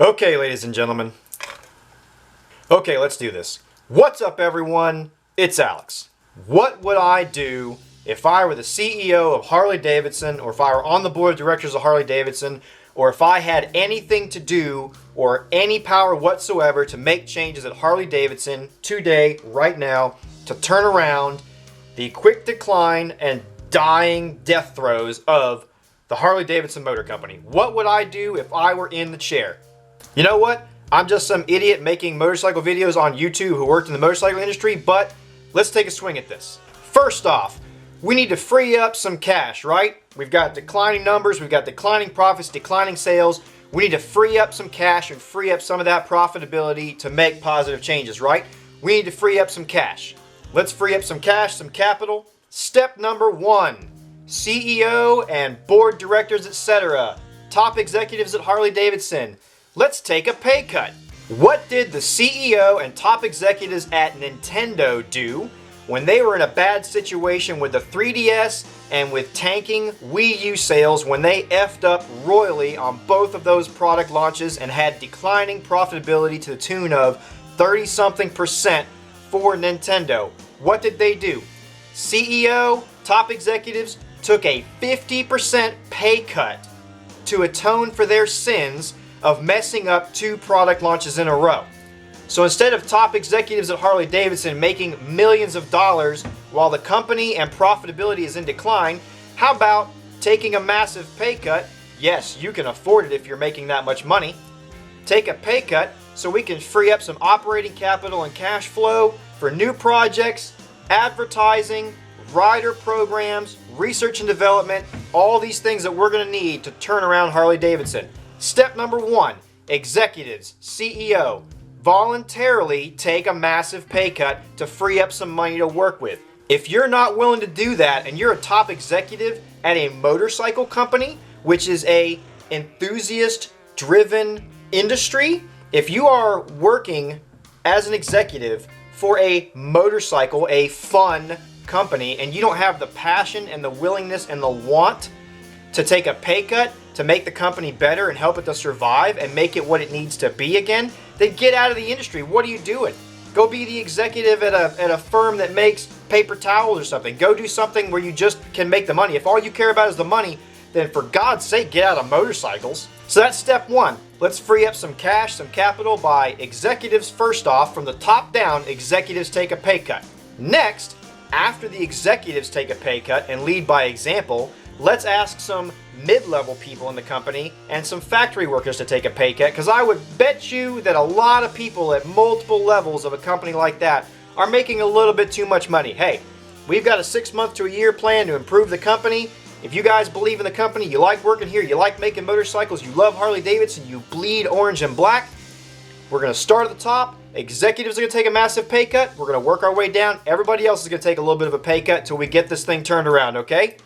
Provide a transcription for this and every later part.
Okay, ladies and gentlemen. Okay, let's do this. What's up, everyone? It's Alex. What would I do if I were the CEO of Harley-Davidson, or if I were on the board of directors of Harley-Davidson, or if I had anything to do or any power whatsoever to make changes at Harley-Davidson today, right now, to turn around the quick decline and dying death throes of the Harley-Davidson Motor Company? What would I do if I were in the chair? You know what? I'm just some idiot making motorcycle videos on YouTube who worked in the motorcycle industry, but let's take a swing at this. First off, we need to free up some cash, right? We've got declining numbers, we've got declining profits, declining sales. We need to free up some cash and free up some of that profitability to make positive changes, right? We need to free up some cash. Let's free up some cash, some capital. Step number one, CEO and board directors, etc., top executives at Harley-Davidson. Let's take a pay cut. What did the CEO and top executives at Nintendo do when they were in a bad situation with the 3DS and with tanking Wii U sales, when they effed up royally on both of those product launches and had declining profitability to the tune of 30-something% for Nintendo? What did they do? CEO, top executives took a 50% pay cut to atone for their sins of messing up 2 product launches in a row. So instead of top executives at Harley-Davidson making millions of dollars while the company and profitability is in decline, how about taking a massive pay cut? Yes, you can afford it if you're making that much money. Take a pay cut so we can free up some operating capital and cash flow for new projects, advertising, rider programs, research and development, all these things that we're going to need to turn around Harley-Davidson. Step number one, executives, CEO, voluntarily take a massive pay cut to free up some money to work with. If you're not willing to do that and you're a top executive at a motorcycle company, which is a enthusiast-driven industry, if you are working as an executive for a motorcycle, a fun company, and you don't have the passion and the willingness and the want to take a pay cut to make the company better and help it to survive and make it what it needs to be again, then get out of the industry. What are you doing? Go be the executive at a firm that makes paper towels or something. Go do something where you just can make the money. If all you care about is the money, then for God's sake, get out of motorcycles. So that's step one. Let's free up some cash, some capital by executives first off. From the top down, executives take a pay cut. Next, after the executives take a pay cut and lead by example, let's ask some mid-level people in the company and some factory workers to take a pay cut, because I would bet you that a lot of people at multiple levels of a company like that are making a little bit too much money. Hey, we've got a 6-month to a year plan to improve the company. If you guys believe in the company, you like working here, you like making motorcycles, you love Harley-Davidson, you bleed orange and black, we're going to start at the top. Executives are going to take a massive pay cut. We're going to work our way down. Everybody else is going to take a little bit of a pay cut until we get this thing turned around, okay?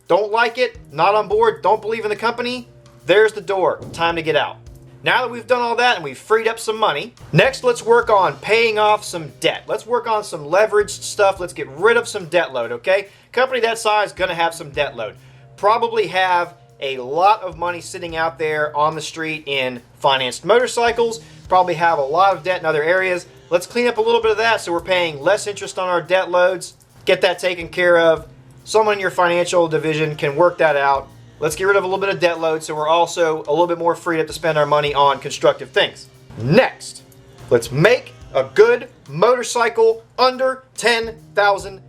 Don't like it, not on board, don't believe in the company, there's the door. Time to get out. Now that we've done all that and we've freed up some money, next let's work on paying off some debt. Let's work on some leveraged stuff. Let's get rid of some debt load, okay? Company that size, gonna have some debt load. Probably have a lot of money sitting out there on the street in financed motorcycles. Probably have a lot of debt in other areas. Let's clean up a little bit of that so we're paying less interest on our debt loads. Get that taken care of. Someone in your financial division can work that out. Let's get rid of a little bit of debt load so we're also a little bit more freed up to spend our money on constructive things. Next, let's make a good motorcycle under $10,000.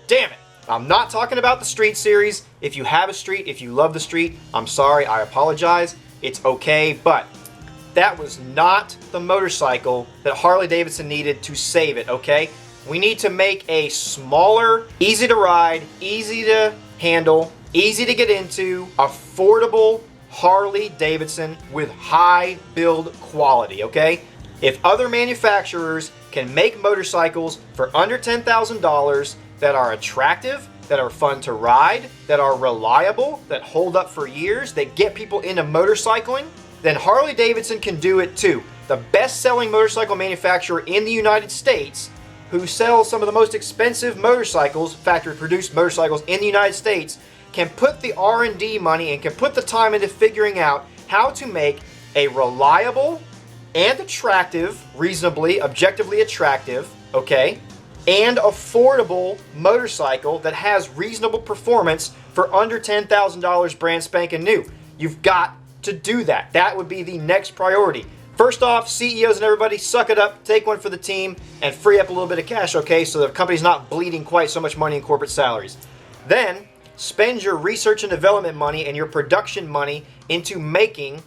Damn it. I'm not talking about the Street Series. If you have a Street, if you love the Street, I'm sorry, I apologize. It's okay, but that was not the motorcycle that Harley-Davidson needed to save it, okay? We need to make a smaller, easy to ride, easy to handle, easy to get into, affordable Harley-Davidson with high build quality, okay? If other manufacturers can make motorcycles for under $10,000 that are attractive, that are fun to ride, that are reliable, that hold up for years, that get people into motorcycling, then Harley-Davidson can do it too. The best-selling motorcycle manufacturer in the United States, who sells some of the most expensive motorcycles, factory-produced motorcycles in the United States, can put the R&D money and can put the time into figuring out how to make a reliable and attractive, reasonably, objectively attractive, okay, and affordable motorcycle that has reasonable performance for under $10,000 brand spanking new. You've got to do that. That would be the next priority. First off, CEOs and everybody, suck it up, take one for the team, and free up a little bit of cash, okay, so the company's not bleeding quite so much money in corporate salaries. Then, spend your research and development money and your production money into making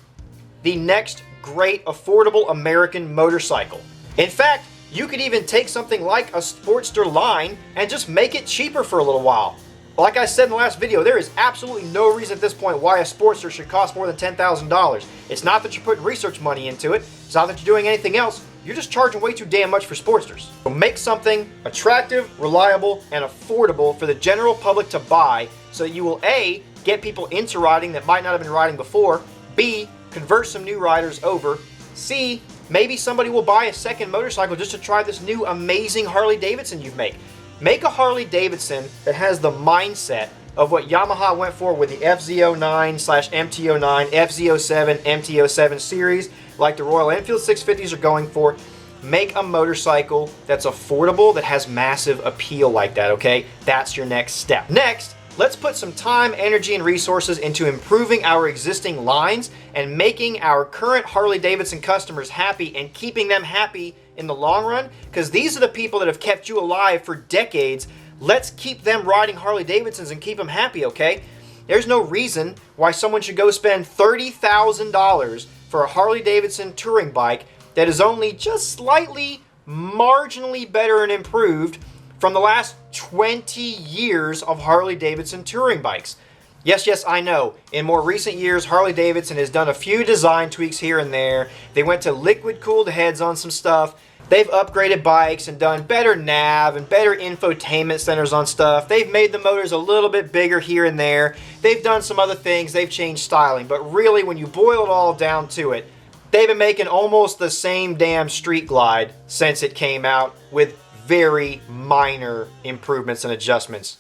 the next great affordable American motorcycle. In fact, you could even take something like a Sportster line and just make it cheaper for a little while. Like I said in the last video, there is absolutely no reason at this point why a Sportster should cost more than $10,000. It's not that you're putting research money into it. It's not that you're doing anything else. You're just charging way too damn much for Sportsters. So make something attractive, reliable, and affordable for the general public to buy so that you will A, get people into riding that might not have been riding before, B, convert some new riders over, C, maybe somebody will buy a second motorcycle just to try this new amazing Harley-Davidson you've made. Make a Harley-Davidson that has the mindset of what Yamaha went for with the FZ09/MT09, FZ07, MT07 series, like the Royal Enfield 650s are going for. Make a motorcycle that's affordable, that has massive appeal like that, okay? That's your next step. Next, let's put some time, energy, and resources into improving our existing lines and making our current Harley-Davidson customers happy and keeping them happy in the long run, because these are the people that have kept you alive for decades. Let's keep them riding Harley-Davidsons and keep them happy, okay? There's no reason why someone should go spend $30,000 for a Harley-Davidson touring bike that is only just slightly, marginally better and improved from the last 20 years of Harley-Davidson touring bikes. Yes, I know. In more recent years, Harley-Davidson has done a few design tweaks here and there. They went to liquid-cooled heads on some stuff. They've upgraded bikes and done better nav and better infotainment centers on stuff. They've made the motors a little bit bigger here and there. They've done some other things. They've changed styling. But really, when you boil it all down to it, they've been making almost the same damn Street Glide since it came out with very minor improvements and adjustments.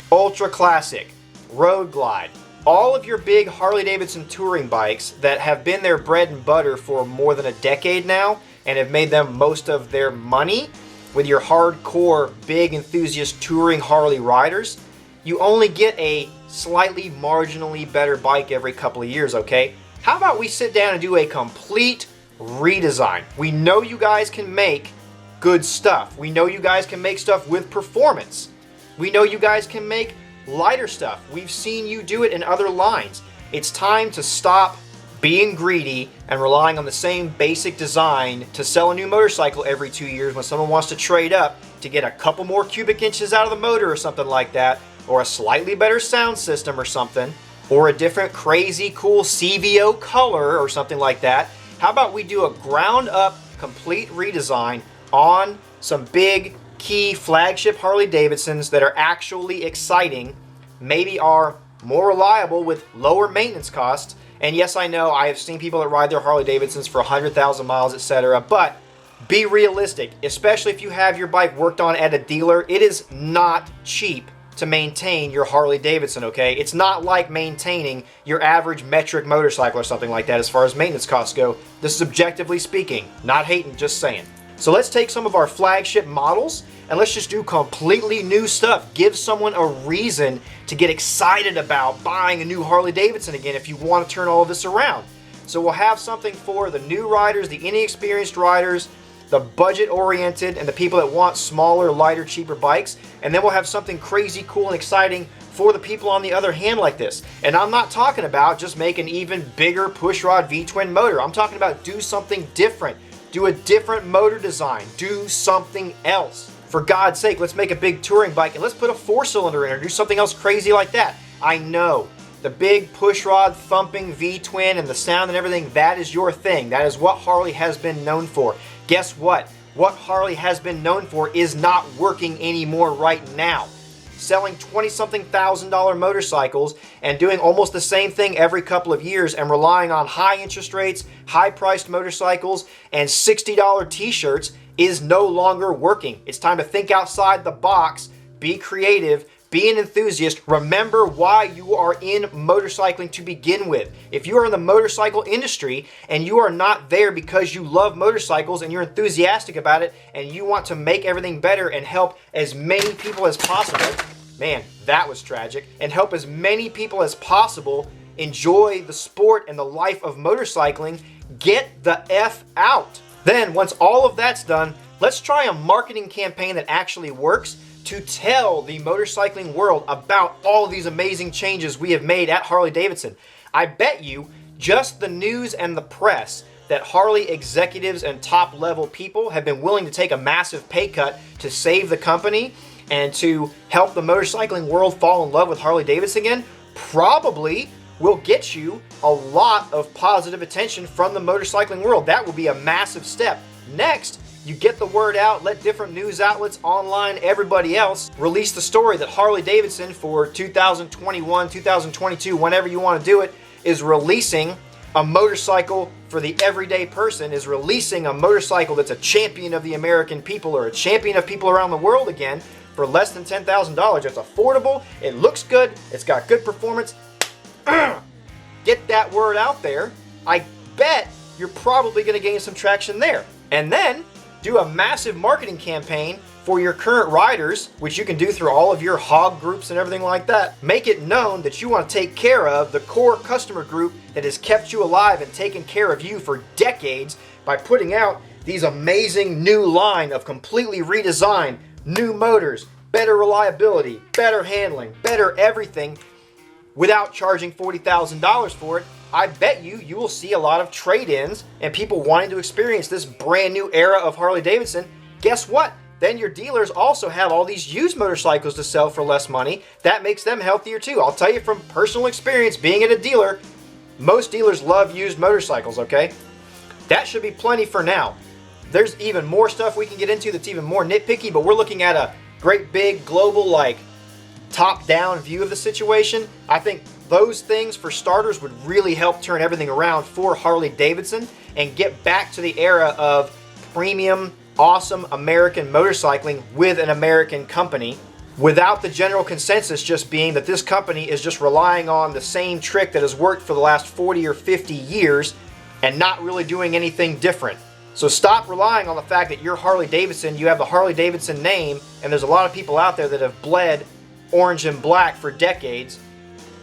Ultra Classic, Road Glide, all of your big Harley-Davidson touring bikes that have been their bread and butter for more than a decade now and have made them most of their money with your hardcore, big enthusiast touring Harley riders, you only get a slightly marginally better bike every couple of years, okay? How about we sit down and do a complete redesign? We know you guys can make good stuff. We know you guys can make stuff with performance. We know you guys can make lighter stuff. We've seen you do it in other lines. It's time to stop being greedy and relying on the same basic design to sell a new motorcycle every 2 years when someone wants to trade up to get a couple more cubic inches out of the motor or something like that, or a slightly better sound system or something, or a different crazy cool CVO color or something like that. How about we do a ground up complete redesign on some big key flagship Harley-Davidsons that are actually exciting, maybe are more reliable with lower maintenance costs. And yes, I know I have seen people that ride their Harley-Davidsons for 100,000 miles, etc. But be realistic, especially if you have your bike worked on at a dealer. It is not cheap to maintain your Harley-Davidson, okay? It's not like maintaining your average metric motorcycle or something like that as far as maintenance costs go. This is objectively speaking, not hating, just saying. So let's take some of our flagship models and let's just do completely new stuff. Give someone a reason to get excited about buying a new Harley-Davidson again if you want to turn all of this around. So we'll have something for the new riders, the inexperienced riders, the budget-oriented, and the people that want smaller, lighter, cheaper bikes. And then we'll have something crazy, cool, and exciting for the people on the other hand like this. And I'm not talking about just make an even bigger pushrod V-twin motor. I'm talking about do something different. Do a different motor design. Do something else. For God's sake, let's make a big touring bike and let's put a 4-cylinder in or do something else crazy like that. I know the big pushrod thumping V-twin and the sound and everything, that is your thing. That is what Harley has been known for. Guess what? What Harley has been known for is not working anymore right now. Selling $20-something thousand motorcycles and doing almost the same thing every couple of years and relying on high interest rates, high-priced motorcycles, and $60 t-shirts is no longer working. It's time to think outside the box, be creative, be an enthusiast. Remember why you are in motorcycling to begin with. If you are in the motorcycle industry and you are not there because you love motorcycles and you're enthusiastic about it and you want to make everything better and help as many people as possible, man, that was tragic, and help as many people as possible enjoy the sport and the life of motorcycling, get the F out. Then once all of that's done, let's try a marketing campaign that actually works to tell the motorcycling world about all of these amazing changes we have made at Harley-Davidson. I bet you just the news and the press that Harley executives and top level people have been willing to take a massive pay cut to save the company and to help the motorcycling world fall in love with Harley-Davidson again probably will get you a lot of positive attention from the motorcycling world. That will be a massive step. Next, you get the word out, let different news outlets, online, everybody else, release the story that Harley-Davidson for 2021, 2022, whenever you want to do it, is releasing a motorcycle for the everyday person, is releasing a motorcycle that's a champion of the American people or a champion of people around the world again for less than $10,000. It's affordable, it looks good, it's got good performance. Get that word out there. I bet you're probably going to gain some traction there. And then do a massive marketing campaign for your current riders, which you can do through all of your hog groups and everything like that. Make it known that you want to take care of the core customer group that has kept you alive and taken care of you for decades by putting out these amazing new line of completely redesigned new motors, better reliability, better handling, better everything without charging $40,000 for it. I bet you will see a lot of trade-ins and people wanting to experience this brand new era of Harley-Davidson. Guess what? Then your dealers also have all these used motorcycles to sell for less money. That makes them healthier too. I'll tell you from personal experience, being at a dealer, most dealers love used motorcycles, okay? That should be plenty for now. There's even more stuff we can get into that's even more nitpicky, but we're looking at a great big global, like, top-down view of the situation. I think those things, for starters, would really help turn everything around for Harley-Davidson and get back to the era of premium, awesome American motorcycling with an American company, without the general consensus just being that this company is just relying on the same trick that has worked for the last 40 or 50 years and not really doing anything different. So stop relying on the fact that you're Harley-Davidson, you have the Harley-Davidson name, and there's a lot of people out there that have bled orange and black for decades.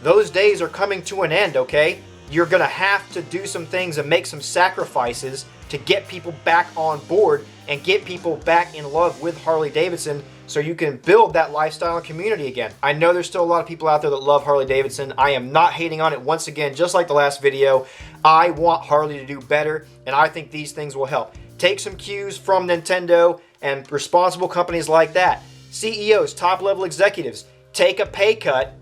Those days are coming to an end, okay? You're gonna have to do some things and make some sacrifices to get people back on board and get people back in love with Harley-Davidson so you can build that lifestyle and community again. I know there's still a lot of people out there that love Harley-Davidson. I am not hating on it. Once again, just like the last video, I want Harley to do better, and I think these things will help. Take some cues from Nintendo and responsible companies like that. CEOs, top-level executives, take a pay cut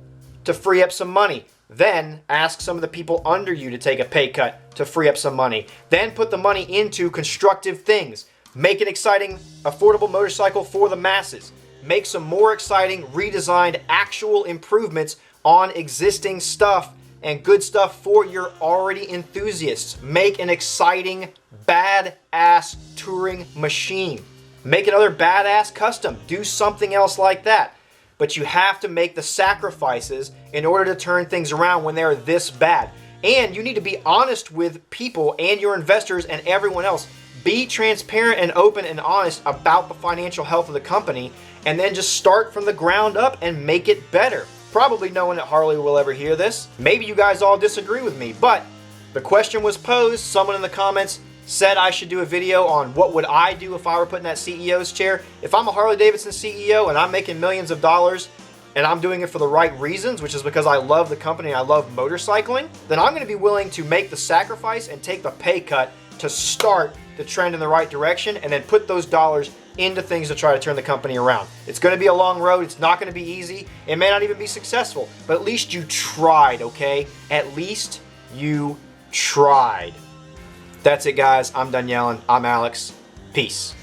to free up some money. Then ask some of the people under you to take a pay cut to free up some money. Then put the money into constructive things. Make an exciting, affordable motorcycle for the masses. Make some more exciting, redesigned, actual improvements on existing stuff and good stuff for your already enthusiasts. Make an exciting, badass touring machine. Make another badass custom. Do something else like that. But you have to make the sacrifices in order to turn things around when they're this bad. And you need to be honest with people and your investors and everyone else. Be transparent and open and honest about the financial health of the company, and then just start from the ground up and make it better. Probably no one at Harley will ever hear this. Maybe you guys all disagree with me, but the question was posed. Someone in the comments said I should do a video on what would I do if I were put in that CEO's chair. If I'm a Harley-Davidson CEO and I'm making millions of dollars and I'm doing it for the right reasons, which is because I love the company and I love motorcycling, then I'm going to be willing to make the sacrifice and take the pay cut to start the trend in the right direction and then put those dollars into things to try to turn the company around. It's going to be a long road. It's not going to be easy. It may not even be successful, but at least you tried, okay? At least you tried. That's it, guys. I'm done yelling. I'm Alex. Peace.